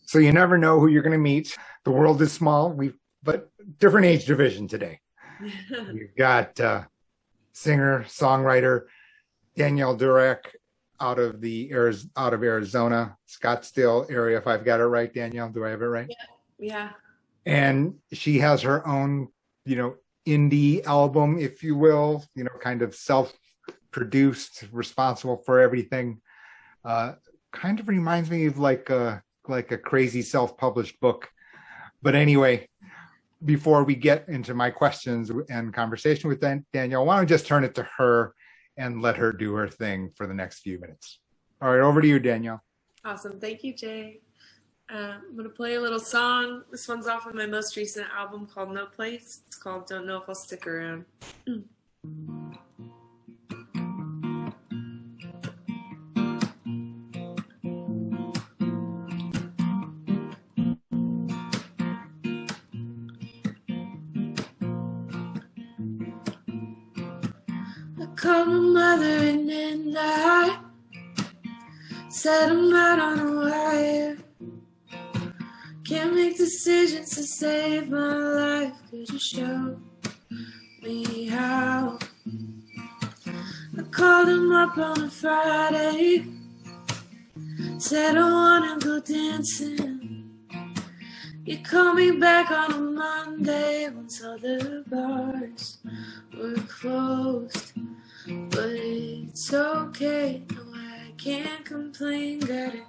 So you never know who you're going to meet. The world is small, but different age division today. We've got singer, songwriter Danielle Durack out of Arizona, Scottsdale area. If I've got it right, Danielle, do I have it right? Yeah. And she has her own, indie album, if you will, kind of self-produced, responsible for everything. Kind of reminds me of like a crazy self-published book. But anyway, before we get into my questions and conversation with Danielle, why don't I just turn it to her and let her do her thing for the next few minutes. All right, over to you, Danielle. Awesome. Thank you, Jay. I'm going to play a little song. This one's off of my most recent album called No Place. It's called Don't Know If I'll Stick Around. Called my mother and then I said I'm out on a wire. Can't make decisions to save my life. Could you show me how? I called him up on a Friday, said I wanna go dancing. You called me back on a Monday once all the bars were closed. But it's okay, no, I can't complain. Got a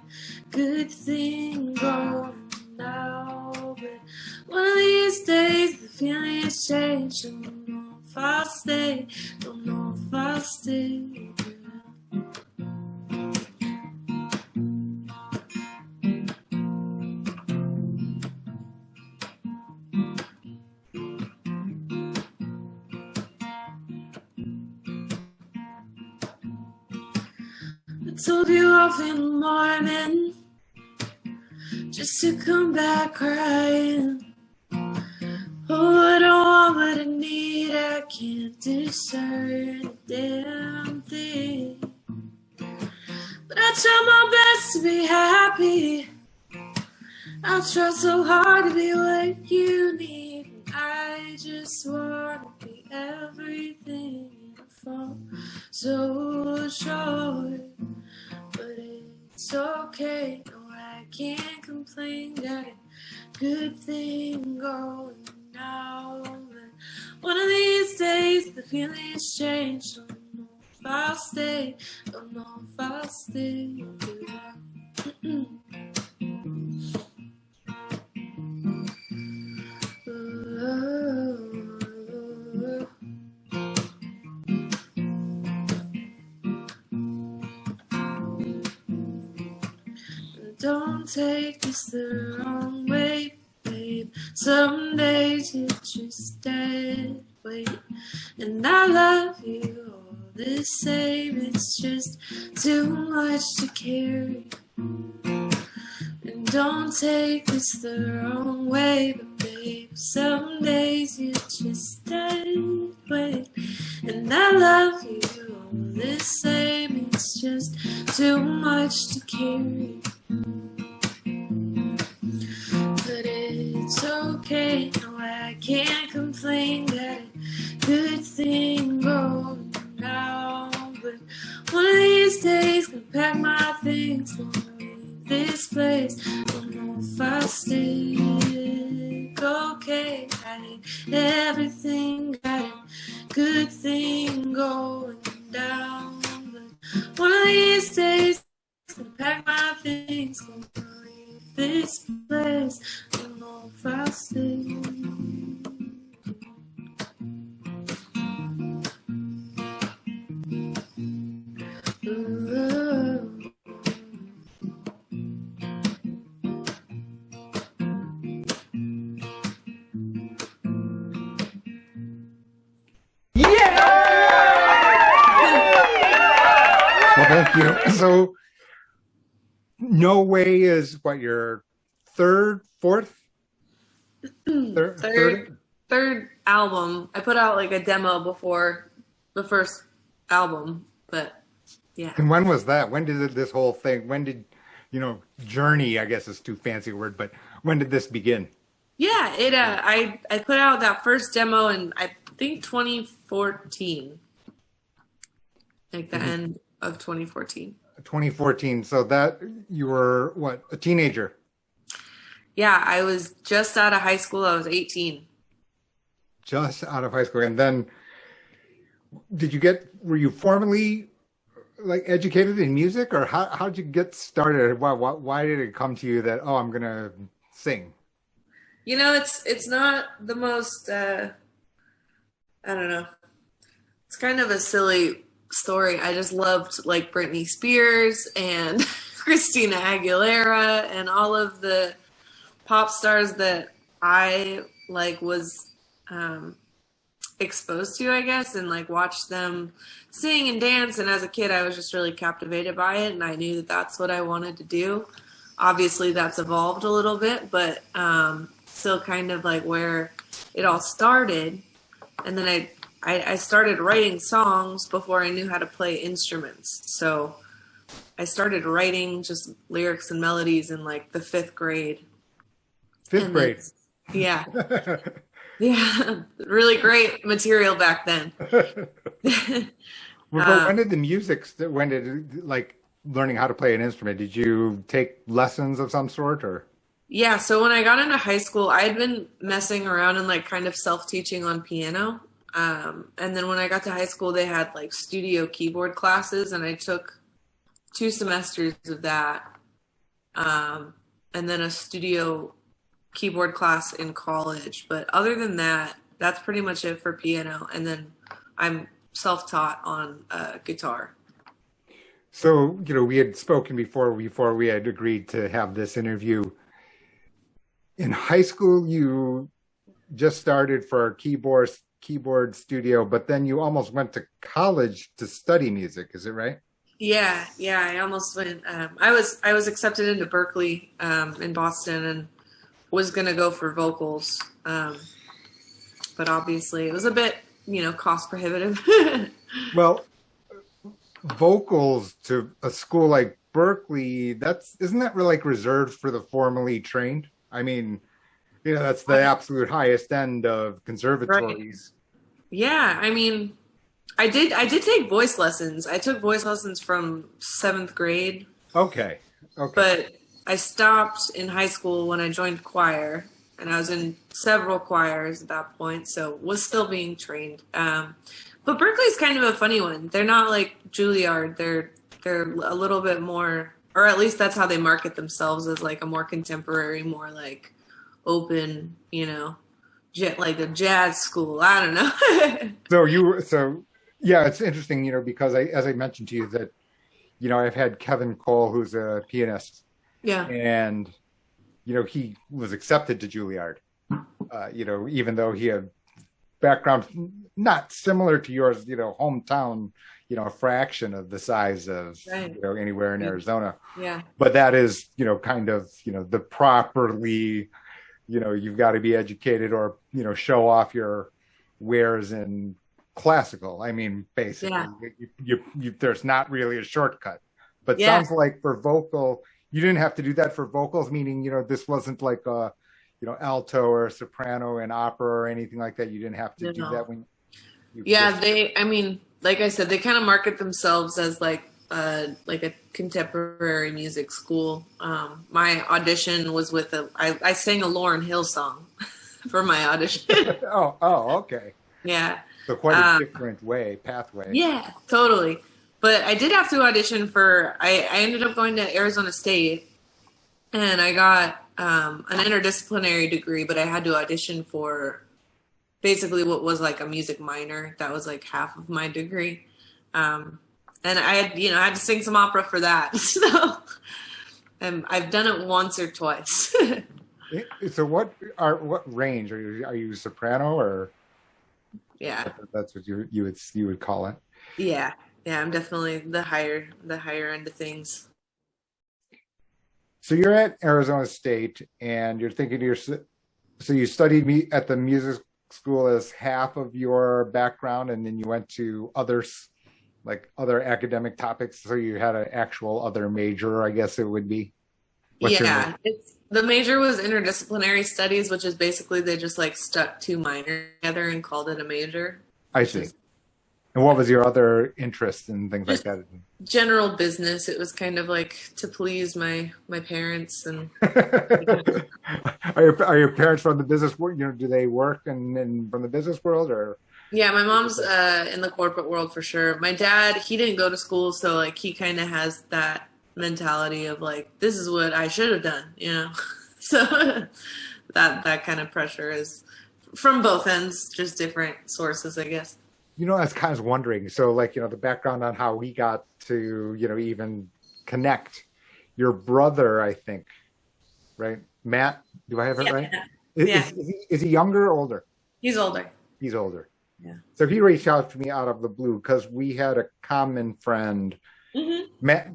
good thing going now. But one of these days the feeling has changed. Don't know if I'll stay, don't know if I'll stay. I told you off in the morning just to come back crying. Oh, what I want, what I need, I can't discern a damn thing. But I try my best to be happy. I try so hard to be what you need. I just want to be everything you fall so short. But it's okay, no, I can't complain. Got a good thing going now. But one of these days the feeling has changed. Don't know if I'll stay, don't know if I'll stay. Don't take this the wrong way, babe. Some days you're just dead weight. And I love you all the same. It's just too much to carry. And don't take this the wrong way, but babe, some days you're just dead weight. And I love you all the same. It's just too much to carry. But it's okay, no, I can't complain. Got a good thing going now. But one of these days, gonna pack my things, gonna leave this place. Don't know if I'll stay. Okay, I need everything. Got a good thing going down. But one of these days, gonna pack my things, gonna leave this place. Don't know if I'll stay. Well, thank you. So, No Way is what, your fourth? Third album. I put out like a demo before the first album, but yeah. And when was that? When did this whole thing, when did journey, I guess is too fancy a word, but when did this begin? Yeah, it I put out that first demo in I think 2014, like the end of 2014. 2014. So that you were what, a teenager? Yeah, I was just out of high school. I was 18. Just out of high school. And then were you formally like educated in music, or how'd you get started? Why did it come to you that, oh, I'm gonna sing? It's not the most I don't know. It's kind of a silly story. I just loved like Britney Spears and Christina Aguilera and all of the pop stars that I like was exposed to, I guess, and like watched them sing and dance. And as a kid, I was just really captivated by it, and I knew that that's what I wanted to do. Obviously, that's evolved a little bit, but still kind of like where it all started. And then I started writing songs before I knew how to play instruments. So I started writing just lyrics and melodies in like the fifth grade. Fifth grade. Yeah. Yeah. Really great material back then. Well, when did like learning how to play an instrument? Did you take lessons of some sort, or? Yeah. So when I got into high school, I had been messing around and like kind of self-teaching on piano. And then when I got to high school, they had like studio keyboard classes, and I took 2 semesters of that. And then a studio keyboard class in college. But other than that, that's pretty much it for piano. And then I'm self-taught on guitar. So, we had spoken before we had agreed to have this interview. In high school, you just started for keyboard studio, but then you almost went to college to study music. Is it right? Yeah. I almost went. I was accepted into Berkeley in Boston and was gonna go for vocals, but obviously it was a bit, cost prohibitive. Well, vocals to a school like Berkeley, isn't that really like reserved for the formally trained? I mean, that's the absolute highest end of conservatories. Right. Yeah, I mean, I did take voice lessons. I took voice lessons from 7th grade. Okay. But I stopped in high school when I joined choir, and I was in several choirs at that point, so was still being trained. But Berkeley's kind of a funny one. They're not like Juilliard. They're a little bit more, or at least that's how they market themselves, as like a more contemporary, more like open, like a jazz school. I don't know. Yeah, it's interesting, because as I mentioned to you that, I've had Kevin Cole, who's a pianist. Yeah. And, he was accepted to Juilliard, even though he had background not similar to yours, hometown, a fraction of the size of, right. Anywhere in Arizona. Yeah. But that is, kind of, the properly, you've got to be educated or, show off your wares in classical. I mean, basically, you there's not really a shortcut. But sounds like for vocal, you didn't have to do that for vocals, meaning, this wasn't like a, alto or soprano in opera or anything like that. You didn't have to do that when I mean, like I said, they kind of market themselves as like a contemporary music school. My audition was with I sang a Lauryn Hill song for my audition. Oh, okay. Yeah. So quite a different pathway. Yeah, totally. But I did have to audition I ended up going to Arizona State, and I got an interdisciplinary degree, but I had to audition for basically what was like a music minor. That was like half of my degree. And I had to sing some opera for that. So I've done it once or twice. So what range are you soprano or? Yeah, that's what you would call it. Yeah, I'm definitely the higher end of things. So you're at Arizona State, and you're thinking to yourself, so you studied at the music school as half of your background, and then you went to other academic topics. So you had an actual other major, I guess it would be. What's your major? Yeah, the major was interdisciplinary studies, which is basically they just like stuck two minors together and called it a major. I see. And what was your other interest and things like Just that? general business. It was kind of like to please my parents and Are your parents from the business world? Do they work from the business world or? yeah, my mom's in the corporate world for sure. My dad, he didn't go to school, so like he kind of has that mentality of like this is what I should have done, So that kind of pressure is from both ends, just different sources, I guess. I was kind of wondering. So, like, the background on how we got to, even connect. Your brother, I think, right? Matt, do I have it right? Yeah. Is he younger or older? He's older. He's older. Yeah. So he reached out to me out of the blue because we had a common friend. Mm-hmm.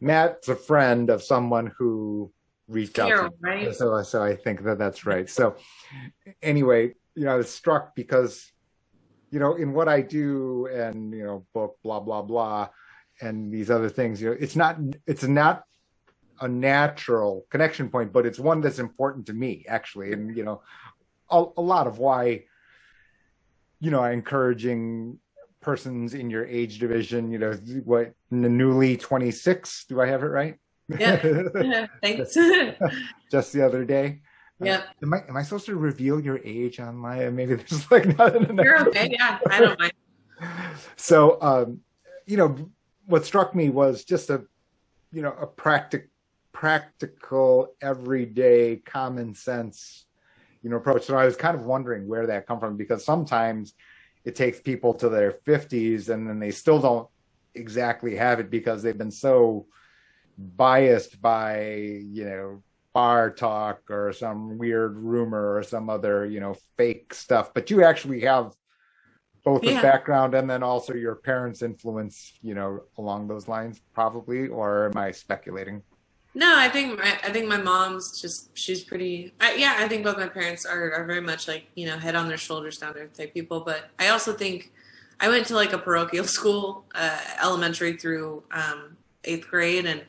Matt's a friend of someone who reached out to me. Right? So I think that's right. So anyway, I was struck because in what I do and, book, blah, blah, blah, and these other things, it's not a natural connection point, but it's one that's important to me, actually. And, a lot of why, encouraging persons in your age division, what, newly 26, do I have it right? Yeah. Thanks. Just the other day. Yeah. Am I supposed to reveal your age online? Maybe there's like not. You're okay. Yeah, I don't mind. So, what struck me was just a practical, everyday, common sense, approach. So I was kind of wondering where that come from, because sometimes it takes people to their 50s and then they still don't exactly have it because they've been so biased by, bar talk or some weird rumor or some other, fake stuff. But you actually have both the background and then also your parents' influence, along those lines, probably. Or am I speculating? No, I think my mom's she's pretty. I think both my parents are very much like head on their shoulders, down there type people. But I also think I went to like a parochial school, elementary through 8th grade, and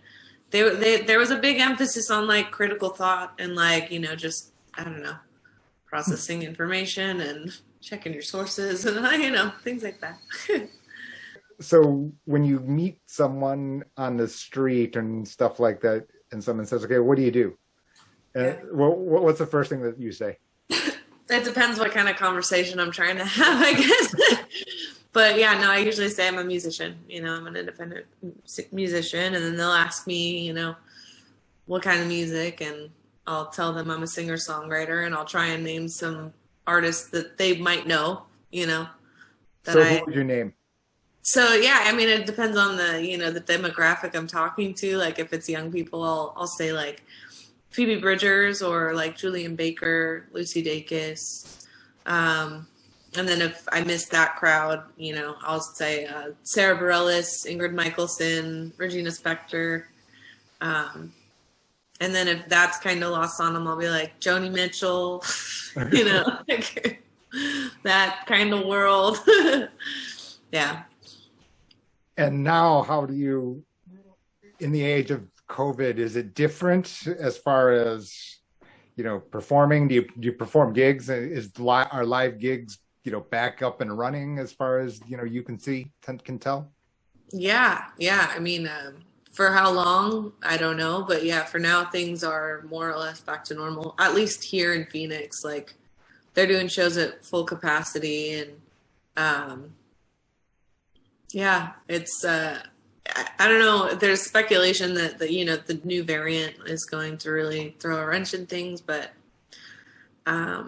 there was a big emphasis on like critical thought and like just I don't know, processing information and checking your sources and things like that. So when you meet someone on the street and stuff like that, and someone says, "Okay, what do you do?" What's the first thing that you say? It depends what kind of conversation I'm trying to have, I guess. But yeah, no, I usually say I'm a musician. I'm an independent musician, and then they'll ask me, what kind of music, and I'll tell them I'm a singer-songwriter, and I'll try and name some artists that they might know. So who would you name? So yeah, I mean, it depends on the the demographic I'm talking to. Like if it's young people, I'll say like Phoebe Bridgers or like Julian Baker, Lucy Dacus. And then if I miss that crowd, I'll say Sarah Bareilles, Ingrid Michaelson, Regina Spektor. And then if that's kind of lost on them, I'll be like Joni Mitchell, like that kind of world. Yeah. And now, how do you, in the age of COVID, is it different as far as, performing? Do you perform gigs? Are live gigs, back up and running as far as, you can tell? Yeah. I mean, for how long, I don't know. But yeah, for now, things are more or less back to normal, at least here in Phoenix. Like they're doing shows at full capacity and, yeah, it's, I don't know. There's speculation that the new variant is going to really throw a wrench in things, but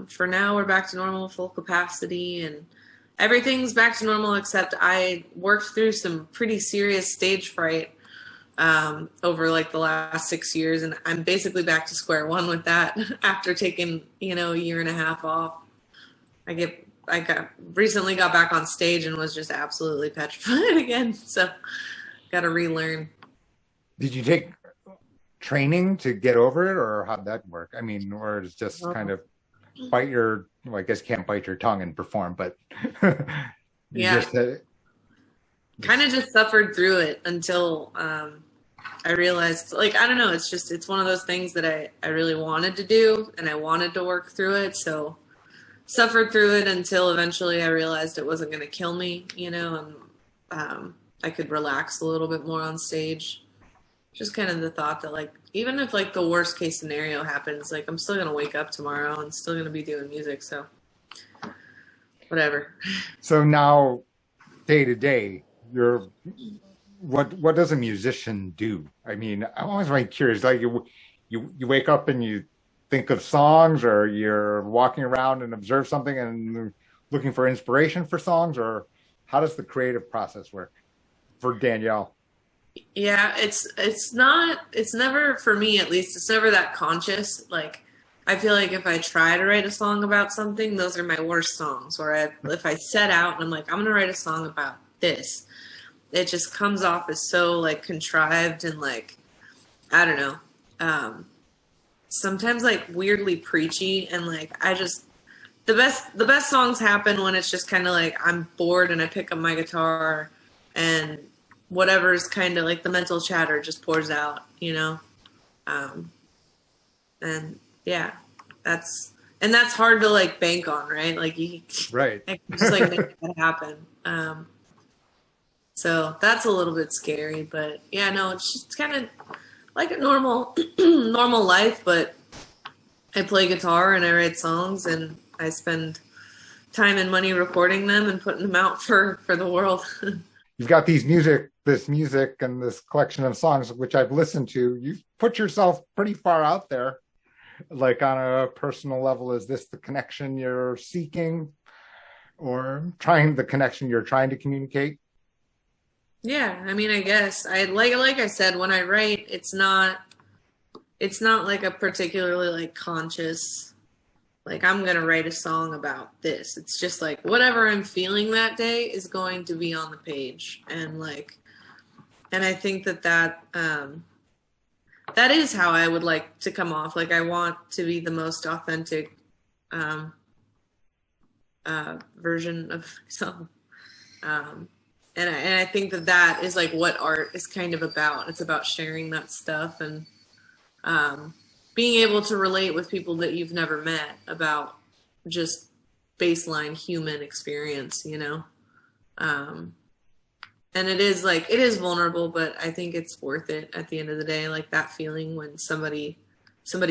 for now we're back to normal, full capacity, and everything's back to normal except I worked through some pretty serious stage fright over like the last 6 years, and I'm basically back to square one with that after taking a year and a half off. I recently got back on stage and was just absolutely petrified again. So got to relearn. Did you take training to get over it, or how'd that work? I mean, or it's just kind of I guess you can't bite your tongue and perform, but kind of just suffered through it until I realized, like, I don't know, it's one of those things that I really wanted to do, and I wanted to work through it. So suffered through it until eventually I realized it wasn't going to kill me, and I could relax a little bit more on stage. Just kind of the thought that, like, even if like the worst case scenario happens, like I'm still going to wake up tomorrow and still going to be doing music. So whatever. So now, day to day, what does a musician do? I mean, I'm always very curious. Like you wake up and you think of songs, or you're walking around and observe something and looking for inspiration for songs, or how does the creative process work for Danielle? Yeah, it's never, for me at least, it's never that conscious. Like, I feel like if I try to write a song about something, those are my worst songs. Or if I set out and I'm like, I'm going to write a song about this, it just comes off as so like contrived and like, I don't know, sometimes like weirdly preachy, and like the best songs happen when it's just kind of like I'm bored and I pick up my guitar and whatever's kind of like the mental chatter just pours out, and yeah, that's hard to like bank on, right? Like you Right. just like make that happen. So that's a little bit scary, but yeah, no, it's just kind of like a normal normal life, but I play guitar and I write songs and I spend time and money recording them and putting them out for the world. You've got this music and this collection of songs, which I've listened to. You've put yourself pretty far out there, like on a personal level. Is this the connection you're seeking, or the connection you're trying to communicate? Yeah, I mean, I guess I like I said, when I write, it's not like a particularly like conscious, like I'm going to write a song about this. It's just like whatever I'm feeling that day is going to be on the page. And like, and I think that is how I would like to come off. Like, I want to be the most authentic version of myself. And I think that is like what art is kind of about. It's about sharing that stuff and being able to relate with people that you've never met about just baseline human experience, and it is vulnerable, but I think it's worth it at the end of the day. Like that feeling when somebody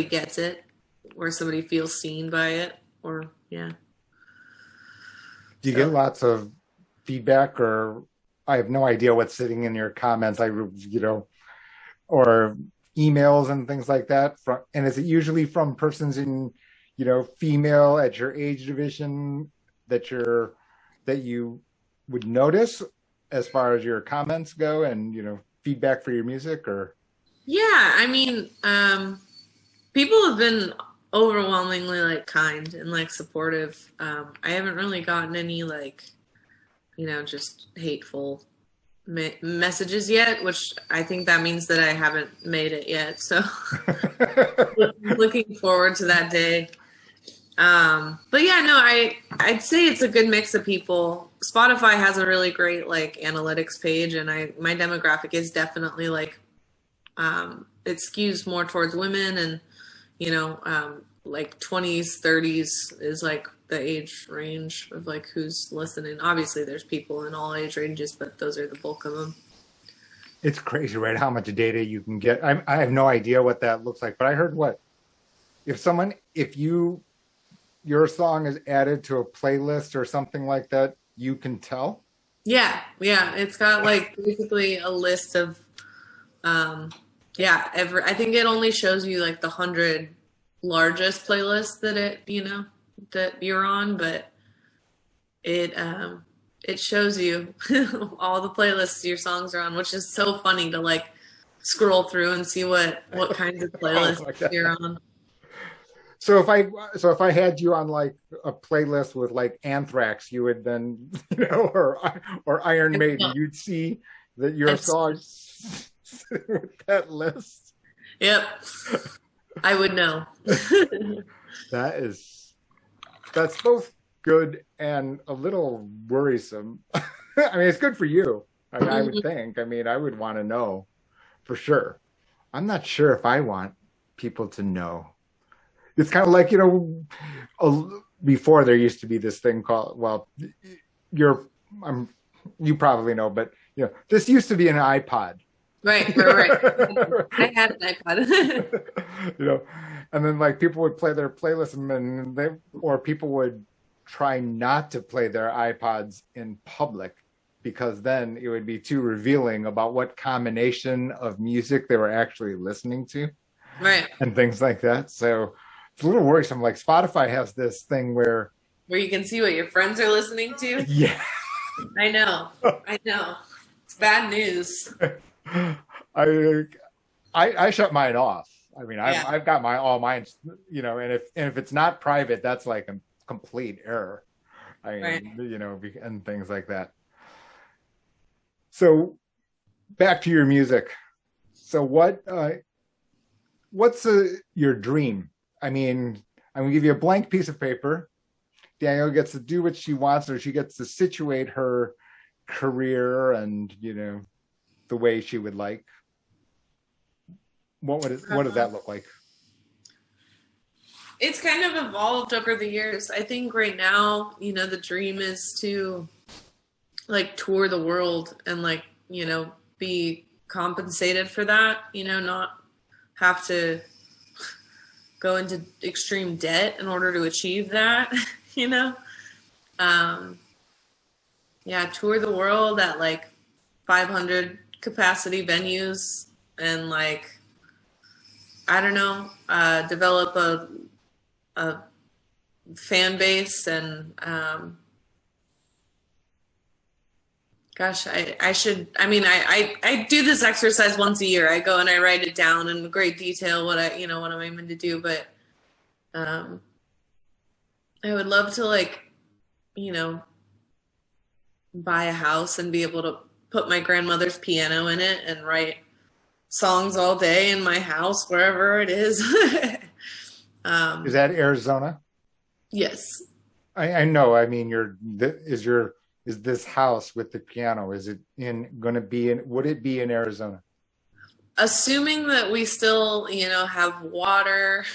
gets it, or somebody feels seen by it, or yeah. Do you get lots of feedback, or I have no idea what's sitting in your comments, or emails and things like that? And is it usually from persons in, female at your age division that you would notice as far as your comments go, and, feedback for your music? Or yeah, I mean, people have been overwhelmingly like kind and like supportive. I haven't really gotten any like, just hateful messages yet, which I think that means that I haven't made it yet. So looking forward to that day. But yeah, no, I'd say it's a good mix of people. Spotify has a really great like analytics page, and my demographic is definitely like, it skews more towards women, and like 20s, 30s is like the age range of like who's listening. Obviously there's people in all age ranges, but those are the bulk of them. It's crazy, right? How much data you can get. I have no idea what that looks like, but I heard if your song is added to a playlist or something like that, you can tell. Yeah. It's got like basically a list of, I think it only shows you like the 100 largest playlists that you're on, but it shows you all the playlists your songs are on, which is so funny to like scroll through and see what kinds of playlists you're on. So if I had you on like a playlist with like Anthrax, you would then, or Iron Maiden, you'd see that your songs with that list. Yep. I would know. That's both good and a little worrisome. I mean, it's good for you. I would think. I mean, I would want to know. for sure. I'm not sure if I want people to know. It's kind of like, before there used to be this thing called, well, you're, I'm, you probably know, but this used to be an iPod. Right. I had an iPod. And then like people would play their playlists and or people would try not to play their iPods in public because then it would be too revealing about what combination of music they were actually listening to. Right. And things like that. So it's a little worrisome. Like Spotify has this thing where you can see what your friends are listening to. Yeah. I know. It's bad news. I shut mine off. I mean, I've got all mine, and if it's not private, that's like a complete error. Right. And things like that. So back to your music. So what's your dream? I mean, I'm gonna give you a blank piece of paper. Danielle gets to do what she wants, or she gets to situate her career and the way she would like. What does that look like? It's kind of evolved over the years. I think right now, the dream is to like tour the world and like, be compensated for that, not have to go into extreme debt in order to achieve that, tour the world at like 500 capacity venues and like, I don't know, develop a fan base and, I do this exercise once a year. I go and I write it down in great detail what I'm aiming to do. But I would love to buy a house and be able to put my grandmother's piano in it and write songs all day in my house, wherever it is. Is that Arizona? Yes. I know. I mean, is this house with the piano, is it would it be in Arizona? Assuming that we still, have water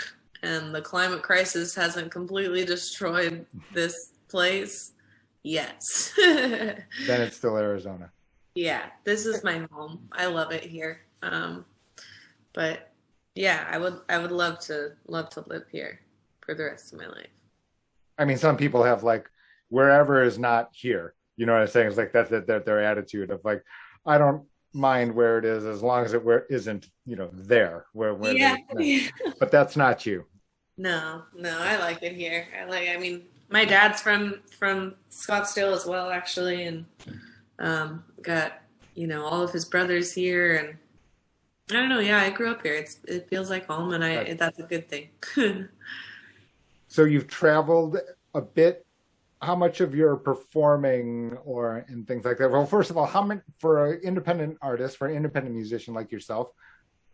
and the climate crisis hasn't completely destroyed this place, yes. Then it's still Arizona. Yeah, this is my home. I love it here. But yeah, I would love to live here for the rest of my life. I mean, some people have like wherever is not here. You know what I'm saying? It's like that's their attitude of like, I don't mind where it is as long as it isn't, there where yeah. But that's not you. No, I like it here. My dad's from Scottsdale as well, actually, and got all of his brothers here, and I don't know. Yeah, I grew up here. It feels like home, and that's a good thing. So you've traveled a bit. How much of your performing and things like that? Well, first of all, how many for an independent artist, for an independent musician like yourself,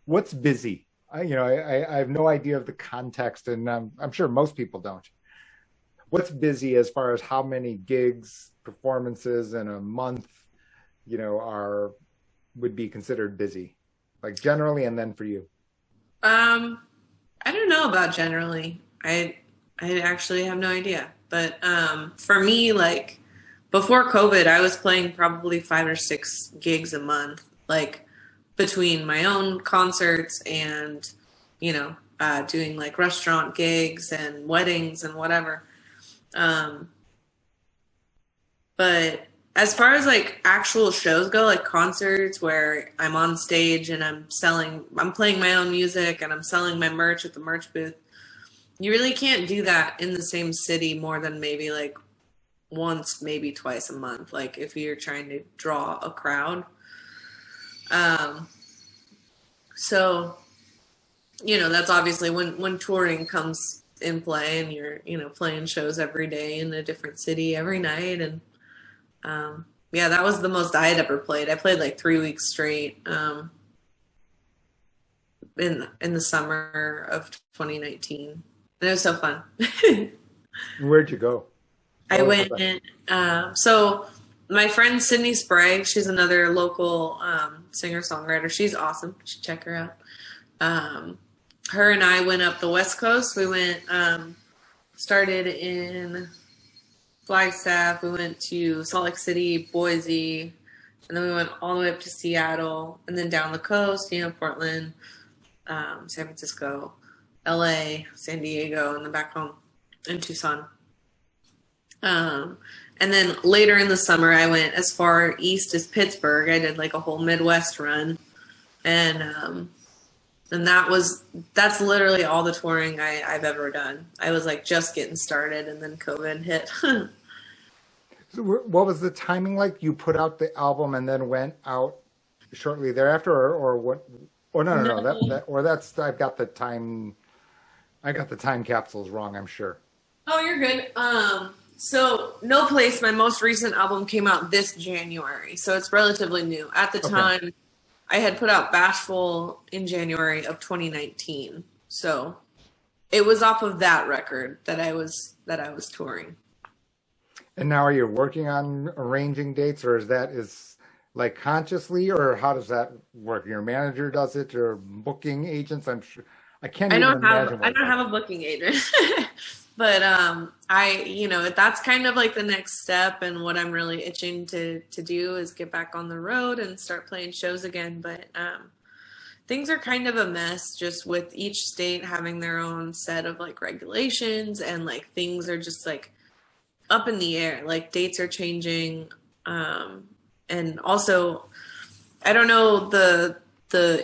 what's busy? I have no idea of the context, and I'm sure most people don't. What's busy as far as how many gigs, performances in a month, would be considered busy, like generally, and then for you? I don't know about generally. I actually have no idea. But for me, like before COVID, I was playing probably 5 or 6 gigs a month, like between my own concerts and, doing like restaurant gigs and weddings and whatever. But as far as like actual shows go, like concerts where I'm on stage and I'm playing my own music and I'm selling my merch at the merch booth, you really can't do that in the same city more than maybe like once, maybe twice a month. Like if you're trying to draw a crowd. So, that's obviously when touring comes in play and you're, playing shows every day in a different city every night. And, that was the most I had ever played. I played like 3 weeks straight, in the summer of 2019. And it was so fun. Where'd you go? I went in, so my friend Sydney Sprague, she's another local singer-songwriter. She's awesome. You should check her out. Her and I went up the West Coast. We went, started in Flagstaff. We went to Salt Lake City, Boise, and then we went all the way up to Seattle, and then down the coast, Portland, San Francisco, LA, San Diego, and then back home in Tucson. And then later in the summer, I went as far east as Pittsburgh. I did like a whole Midwest run, and that's literally all the touring I've ever done. I was like just getting started, and then COVID hit. So what was the timing like? You put out the album and then went out shortly thereafter, or what? Or no. That's I got the time capsules wrong, I'm sure. Oh, you're good. So No Place, my most recent album, came out this January, so it's relatively new. At the time, I had put out Bashful in January of 2019, so it was off of that record that I was touring. And now, are you working on arranging dates, or is like consciously, or how does that work? Your manager does it, or booking agents? I'm sure I don't have a booking agent, but that's kind of like the next step, and what I'm really itching to do is get back on the road and start playing shows again. But things are kind of a mess, just with each state having their own set of like regulations, and like things are just like up in the air. Like dates are changing, and also I don't know the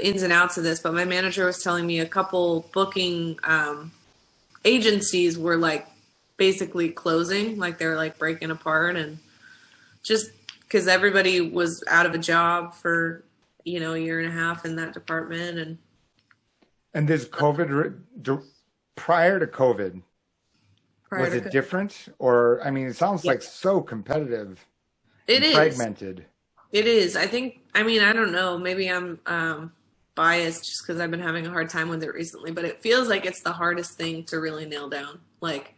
ins and outs of this, but my manager was telling me a couple booking agencies were like basically closing, like they were like breaking apart, and just because everybody was out of a job for a year and a half in that department. And there's COVID prior to COVID. Was it different? Or, I mean, it sounds like so competitive. It is fragmented. It is. I think, I don't know, maybe I'm biased just because I've been having a hard time with it recently, but it feels like it's the hardest thing to really nail down. Like,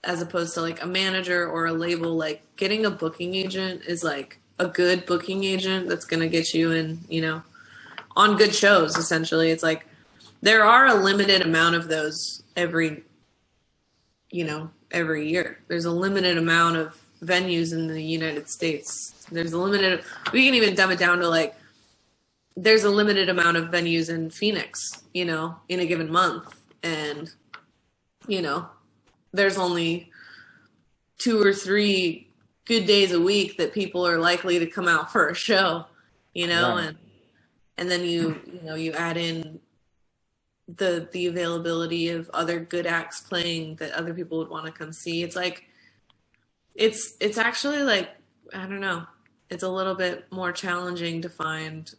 as opposed to like a manager or a label, like getting a booking agent is like a good booking agent that's going to get you in, on good shows, essentially. It's like there are a limited amount of those every year. There's a limited amount of venues in the United States. We can even dumb it down to like, there's a limited amount of venues in Phoenix, in a given month. And, there's only 2 or 3 good days a week that people are likely to come out for a show, right. and then you add in the availability of other good acts playing that other people would want to come see. It's like, it's actually like, I don't know, it's a little bit more challenging to find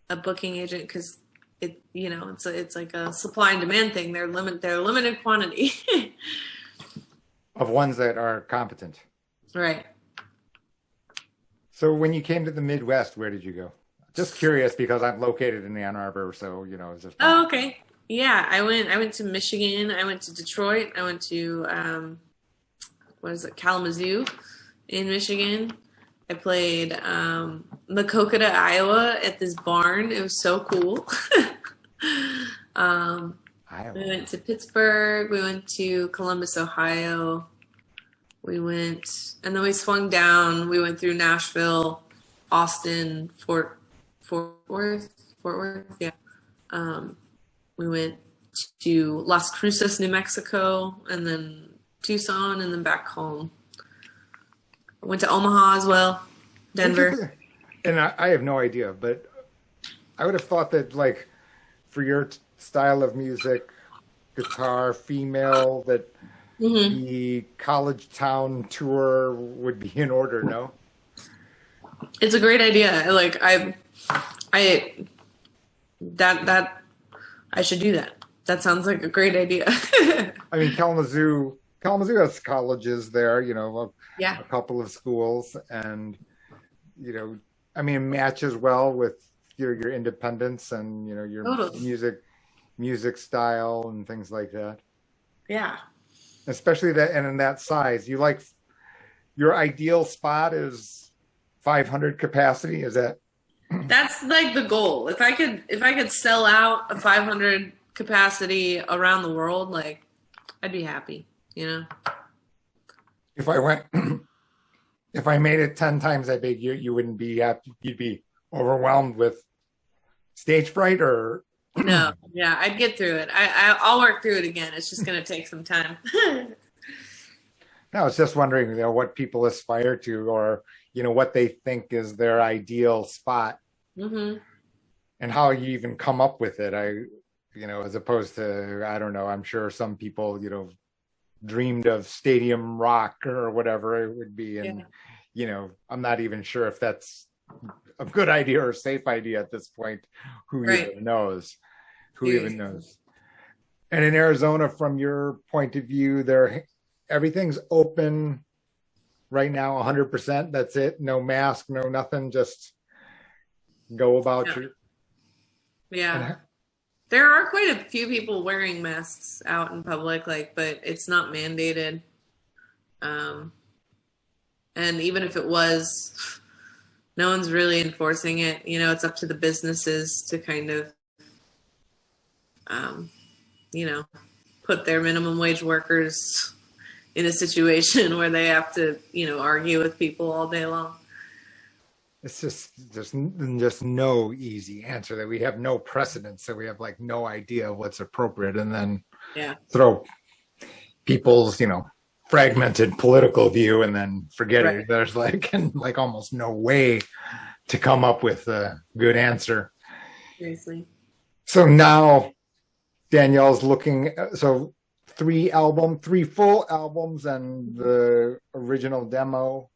a booking agent, because it's like a supply and demand thing. They're limited quantity of ones that are competent. Right. So when you came to the Midwest, where did you go? Just curious, because I'm located in Ann Arbor, so it's just. Oh, okay. Yeah, I went to Michigan. I went to Detroit. I went to Kalamazoo in Michigan. I played Makokata, Iowa, at this barn. It was so cool. Iowa. We went to Pittsburgh. We went to Columbus, Ohio. And then we swung down. We went through Nashville, Austin, Fort Worth, yeah. We went to Las Cruces, New Mexico, and then Tucson, and then back home. I went to Omaha as well, Denver. And I have no idea, but I would have thought that, like, for your style of music, guitar, female, that the college town tour would be in order, no? It's a great idea. Like, I should do that. That sounds like a great idea. I mean, Kalamazoo has colleges there, a couple of schools, and, it matches well with your independence and, your totally. music style and things like that. Yeah. Especially that, and in that size, you your ideal spot is 500 capacity? Is that? That's like the goal. If I could sell out a 500 capacity around the world, like I'd be happy, you know? If I went, if I made it 10 times that big, you wouldn't be happy. You'd be overwhelmed with stage fright, or No, yeah, I'd get through it. I'll work through it again. It's just going to take some time. I was just wondering, what people aspire to, or what they think is their ideal spot, Mm-hmm. and how you even come up with it. As opposed to, I don't know. I'm sure some people, dreamed of stadium rock or whatever it would be, and I'm not even sure if that's a good idea or a safe idea at this point. Who even knows? And in Arizona, from your point of view, everything's open right now, 100%. That's it. No mask, no nothing. Just go about your. Yeah. There are quite a few people wearing masks out in public, but it's not mandated. And even if it was, no one's really enforcing it. It's up to the businesses to kind of, put their minimum wage workers in a situation where they have to, argue with people all day long. It's just no easy answer. That we have no precedent, so we have no idea what's appropriate, and then throw people's fragmented political view and then forget it. There's almost no way to come up with a good answer. Seriously. So now Danielle's looking. So 3 full albums, and the original demo.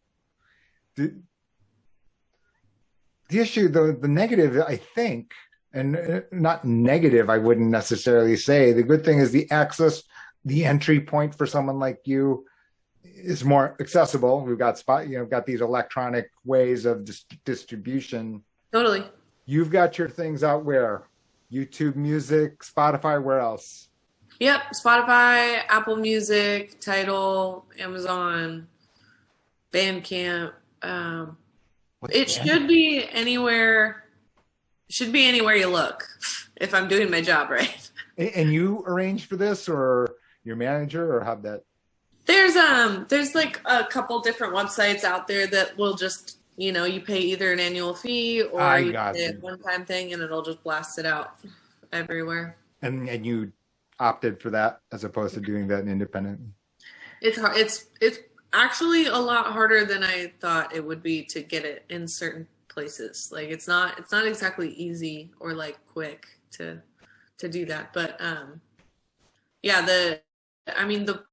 The issue, the negative, I think, and not negative, I wouldn't necessarily say. The good thing is the access, the entry point for someone like you is more accessible. We've got got these electronic ways of distribution. Totally. You've got your things out where? YouTube Music, Spotify, where else? Yep, Spotify, Apple Music, Tidal, Amazon, Bandcamp. It should be anywhere. Should be anywhere you look, if I'm doing my job right. And you arranged for this, or your manager, or how'd that? There's a couple different websites out there that will just you pay either an annual fee or you pay a one-time thing, and it'll just blast it out everywhere. And you opted for that as opposed to doing that independent. It's hard. It's actually a lot harder than I thought it would be to get it in certain places. It's not exactly easy or quick to do that. But the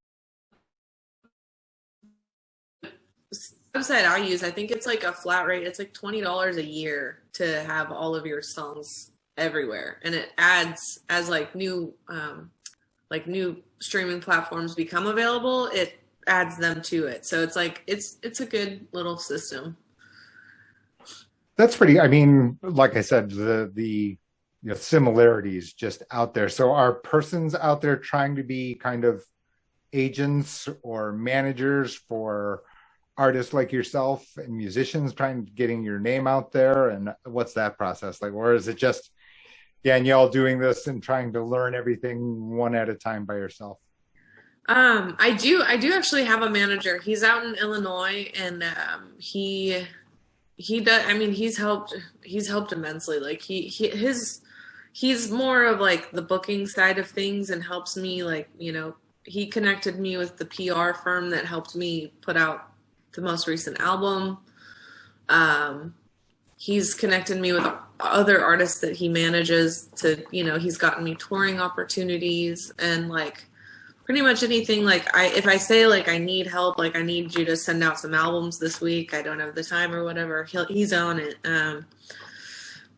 website I use, I think it's a flat rate. It's $20 a year to have all of your songs everywhere, and it adds as new streaming platforms become available. It adds them to it, so it's a good little system. That's pretty. Like I said, the similarities just out there. So are persons out there trying to be kind of agents or managers for artists like yourself and musicians, getting your name out there? And what's that process like? Or is it just Danielle doing this and trying to learn everything one at a time by herself? I do actually have a manager. He's out in Illinois, and he does. He's helped immensely. He's more of the booking side of things, and helps me he connected me with the PR firm that helped me put out the most recent album. He's connected me with other artists that he manages to, he's gotten me touring opportunities, and pretty much anything. If I say I need help, I need you to send out some albums this week, I don't have the time or whatever, he's on it.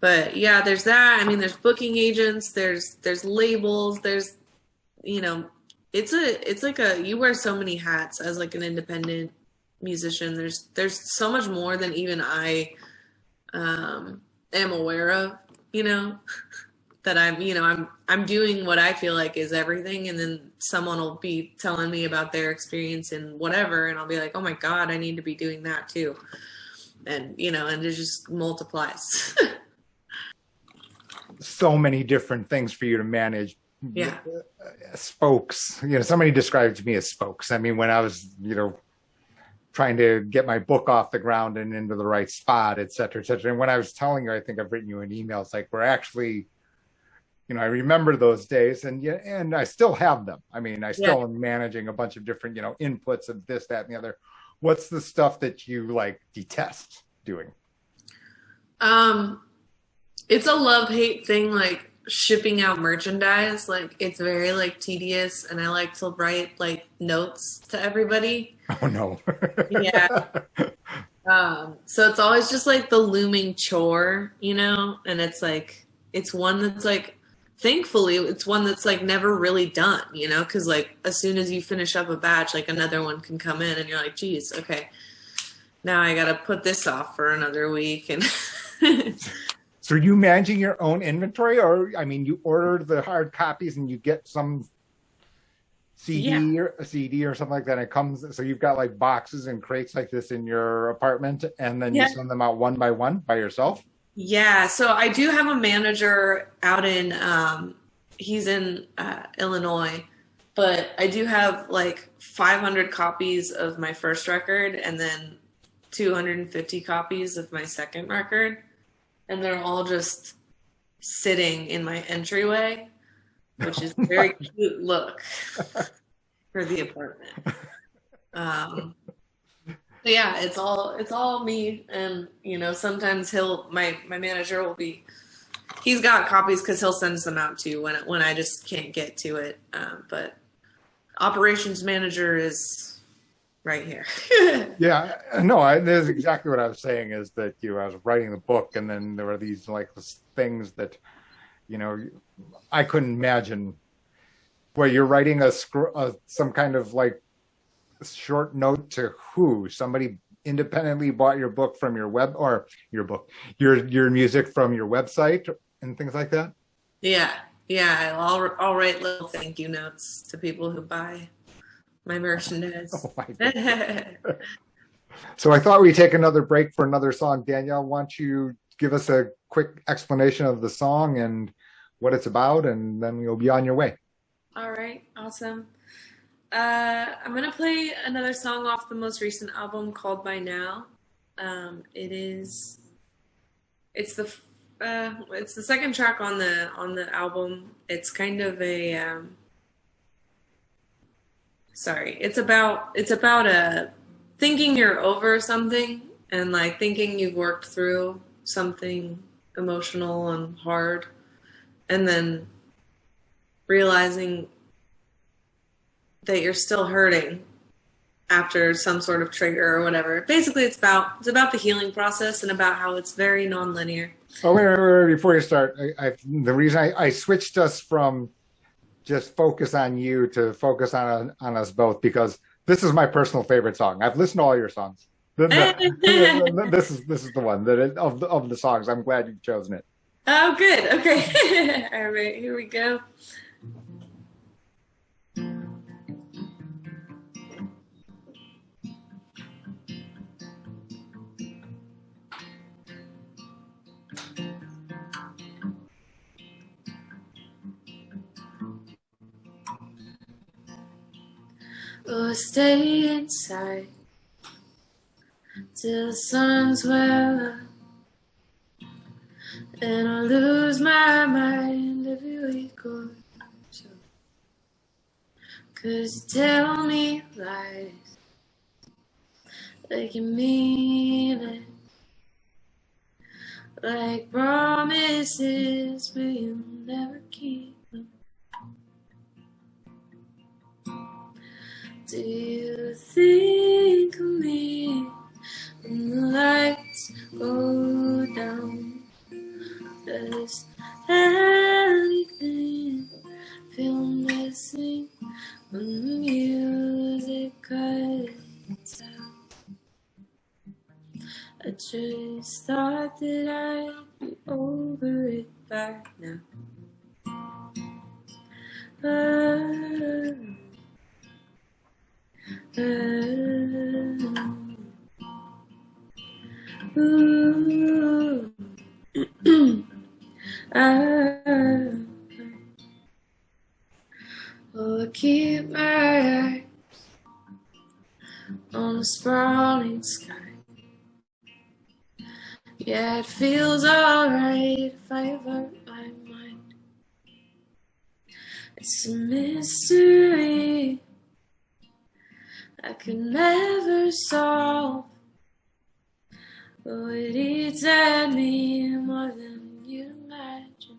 But yeah, there's that. There's booking agents, there's labels, there's, you wear so many hats as an independent musician. There's so much more than even I am aware of, that I'm doing what I feel like is everything, and then someone will be telling me about their experience in whatever, and I'll be like, oh my God, I need to be doing that too. And and it just multiplies. So many different things for you to manage. Yeah. Spokes. Somebody described it to me as spokes. I mean, when I was, trying to get my book off the ground and into the right spot, et cetera, et cetera. And when I was telling you, I think I've written you an email. It's like, we're actually, I remember those days, and I still have them. I mean, I still am managing a bunch of different, inputs of this, that, and the other. What's the stuff that you like detest doing? It's a love-hate thing, like shipping out merchandise. Like, it's very like tedious, and I like to write like notes to everybody. Oh no. Yeah. So it's always just like the looming chore, and it's like, it's one that's like, thankfully it's one that's like never really done, because like as soon as you finish up a batch, like another one can come in and you're like, geez, okay, now I gotta put this off for another week. And so are you managing your own inventory, or you order the hard copies and you get some CD or a CD or something like that, and it comes, so you've got like boxes and crates like this in your apartment, and then you send them out one by one by yourself? Yeah, so I do have a manager out in he's in Illinois, but I do have like 500 copies of my first record and then 250 copies of my second record, and they're all just sitting in my entryway, which is a very cute look for the apartment. But yeah, it's all me, and sometimes my manager will be, he's got copies because he'll send them out too when I just can't get to it. But operations manager is right here. Yeah, no, that's exactly what I was saying, is that I was writing the book, and then there were these like things that I couldn't imagine. Where you're writing some kind of like short note to who? Somebody independently bought your book from your your music from your website and things like that? Yeah. I'll write little thank you notes to people who buy my merchandise. Oh my God. So I thought we'd take another break for another song. Danielle, why don't you give us a quick explanation of the song and what it's about, and then you'll be on your way. All right, awesome. I'm gonna play another song off the most recent album called By Now. It's the second track on the album. It's kind of a it's about thinking you're over something, and like thinking you've worked through something emotional and hard, and then realizing that you're still hurting after some sort of trigger or whatever. Basically, it's about the healing process and about how it's very nonlinear. Oh, wait, before you start, the reason I switched us from just focus on you to focus on us both, because this is my personal favorite song. I've listened to all your songs. This is the one that of the songs. I'm glad you've chosen it. Oh, good. Okay. All right, here we go. Oh, stay inside till the sun's well up, and I lose my mind every week or so. 'Cause you tell me lies like you mean it, like promises, but you never keep them. Do you think of me when the lights go down? Does anything feel missing when the music cuts out? I just thought that I'd be over it by now. Oh, I keep my eyes on the sprawling sky. Yeah, it feels alright if I avert my mind. It's a mystery I could never solve, but it eats at me more than you imagine.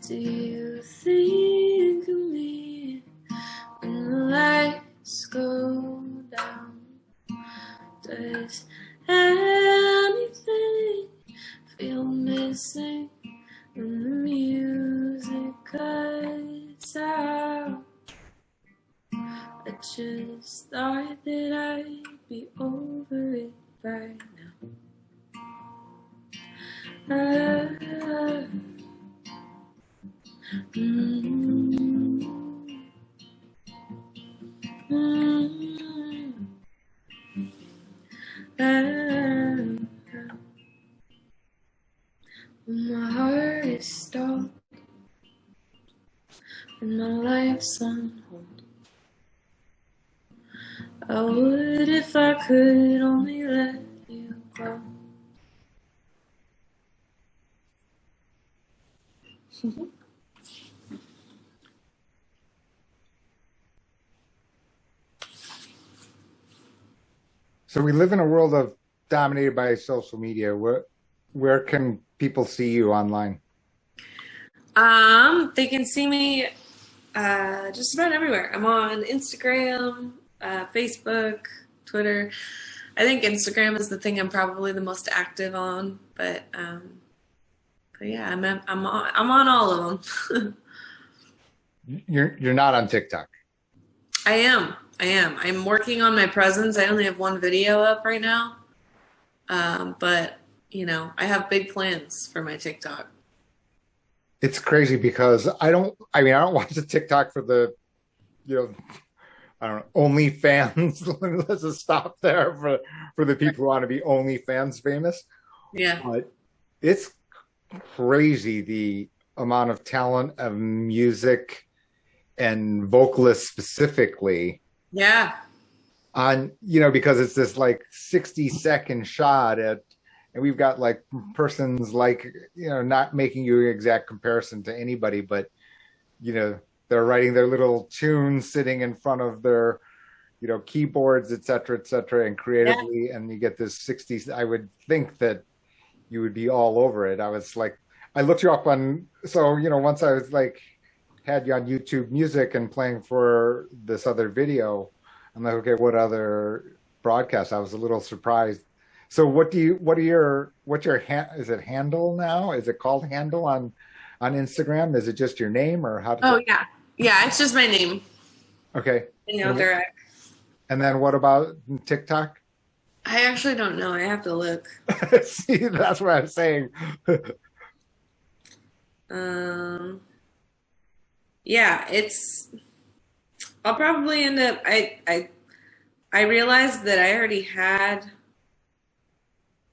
Do you think of me when the lights go down? Does anything feel missing when the music cuts out? I just thought that I'd be over it right now. My heart is stopped and my life's on hold. I would if I could only let you go. So we live in a world of dominated by social media. Where can people see you online? They can see me just about everywhere. I'm on Instagram, Facebook, Twitter. I think Instagram is the thing I'm probably the most active on, but yeah, I'm on all of them. You're not on TikTok. I am. I'm working on my presence. I only have one video up right now, but you know, I have big plans for my TikTok. It's crazy because I don't watch the TikTok for the, I don't know, OnlyFans. Let's just stop there for the people who want to be OnlyFans famous. Yeah. But it's crazy the amount of talent of music and vocalists specifically. Yeah. On, because it's this like 60-second shot and we've got like persons like, not making you an exact comparison to anybody, but, they're writing their little tunes sitting in front of their, keyboards, et cetera, and creatively. Yeah. And you get this 60s. I would think that you would be all over it. I was like, I looked you up on, so, once I was like, had you on YouTube Music and playing for this other video, I'm like, okay, what other broadcast? I was a little surprised. So what's your is it handle now? Is it called handle on Instagram? Is it just your name or how? Yeah. Yeah, it's just my name. Okay. Danielle Durack. And then what about TikTok? I actually don't know. I have to look. See, that's what I'm saying. Yeah, I'll probably end up, I realized that I already had,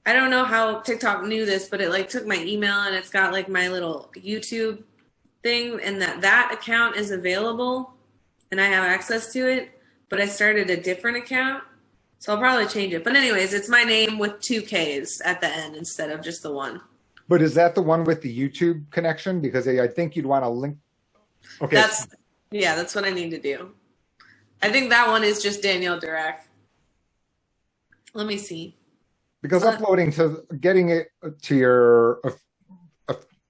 I don't know how TikTok knew this, but it like took my email and it's got like my little YouTube thing and that account is available and I have access to it, but I started a different account. So I'll probably change it. But anyways, it's my name with 2 Ks at the end instead of just the one. But is that the one with the YouTube connection? Because I think you'd want to link. Okay. That's what I need to do. I think that one is just Danielle Durack. Let me see. Because getting it to your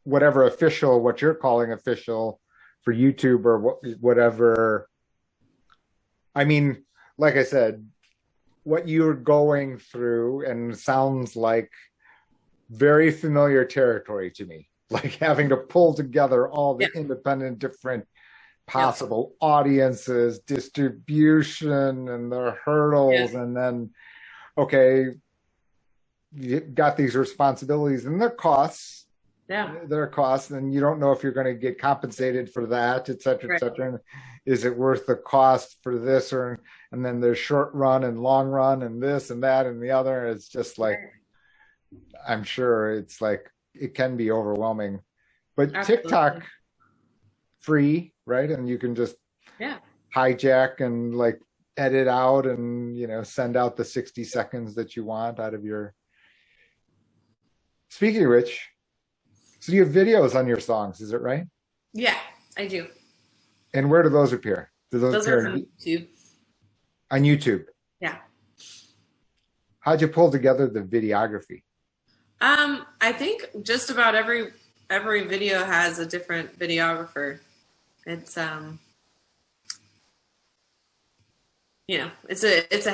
whatever official, what you're calling official for YouTube or whatever. I mean, like I said, what you're going through and sounds like very familiar territory to me. Like having to pull together all the independent, different possible audiences, distribution, and the hurdles, and then, okay, you got these responsibilities and their costs. Yeah. There are costs, and you don't know if you're going to get compensated for that, et cetera, et Right. cetera. And is it worth the cost for this, or and then there's short run and long run and this and that and the other. It's just like, Right. I'm sure it's like it can be overwhelming. But Absolutely. TikTok free, right? And you can just Yeah. hijack and like edit out and send out the 60 seconds that you want out of your. Speaking of which, so you have videos on your songs, is it right? Yeah, I do. And where do those appear? Do those Those are appear from YouTube. on YouTube? Yeah. How'd you pull together the videography? I think just about every video has a different videographer. It's it's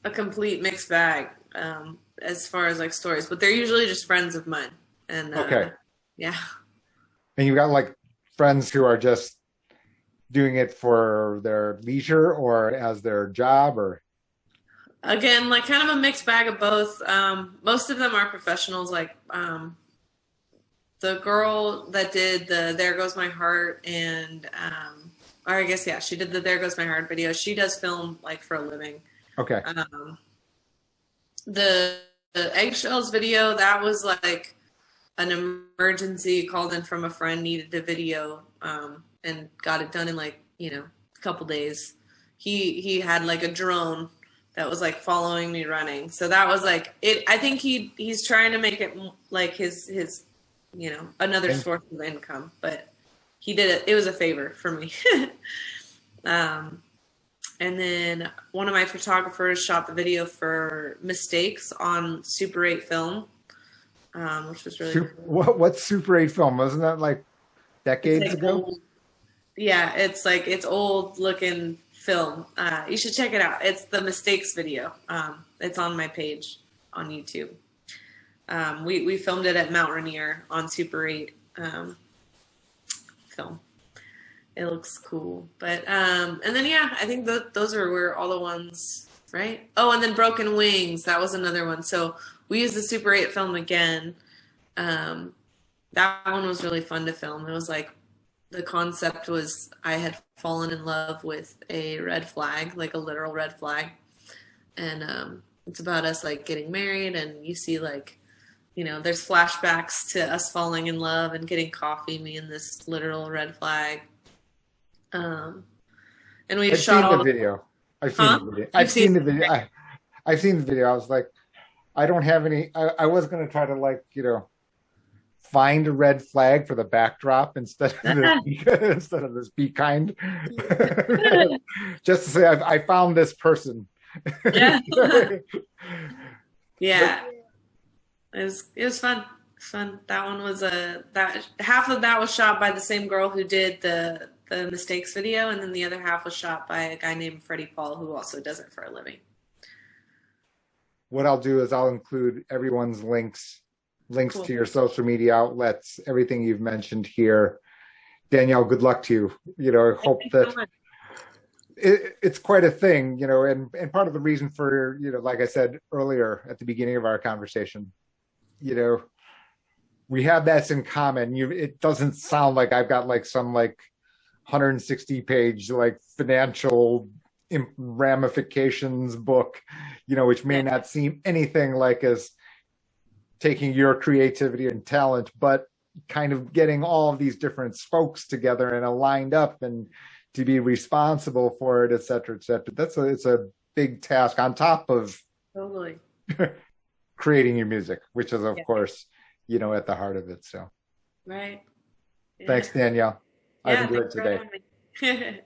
a complete mixed bag as far as like stories, but they're usually just friends of mine. And Okay. Yeah. And you've got like friends who are just doing it for their leisure or as their job, or Again, like kind of a mixed bag of both. Most of them are professionals. Like the girl that did the "There Goes My Heart" and or I guess yeah, she did the "There Goes My Heart" video. She does film like for a living. okay. The eggshells video, that was like an emergency, called in from a friend, needed a video, and got it done in like a couple days. He had like a drone that was like following me running, so that was like it. I think he's trying to make it like his another source of income, but he did it. It was a favor for me. And then one of my photographers shot the video for Mistakes on Super 8 film, which was really cool. What's Super 8 film? Wasn't that like decades ago? Old, yeah, it's old looking film. You should check it out. It's the Mistakes video. It's on my page on YouTube. We filmed it at Mount Rainier on Super 8 film. It looks cool. But and then I think those are where all the ones, right? Oh, and then Broken Wings, that was another one. So we used the Super 8 film again. That one was really fun to film. It was like the concept was I had fallen in love with a red flag, like a literal red flag. And it's about us like getting married, and you see like there's flashbacks to us falling in love and getting coffee, me and this literal red flag. And we shot all the video. I've seen the video. I've seen the video. I was like, I don't have any. I was going to try to like find a red flag for the backdrop instead of this be kind. Just to say I found this person. Yeah. Yeah. It was fun. Fun. That one was that half of that was shot by the same girl who did the Mistakes video, and then the other half was shot by a guy named Freddie Paul, who also does it for a living. What I'll do is I'll include everyone's links cool. to your social media outlets, everything you've mentioned here. Danielle, good luck to you. I hope that it's quite a thing, and part of the reason for, like I said earlier at the beginning of our conversation, we have that in common. It doesn't sound like I've got like some like 160 page like financial ramifications book, which may not seem anything like as taking your creativity and talent, but kind of getting all of these different spokes together and aligned up and to be responsible for it, et cetera, et cetera. It's a big task on top of totally creating your music, which is of course, at the heart of it. So right. Yeah. Thanks, Danielle. I've enjoyed today.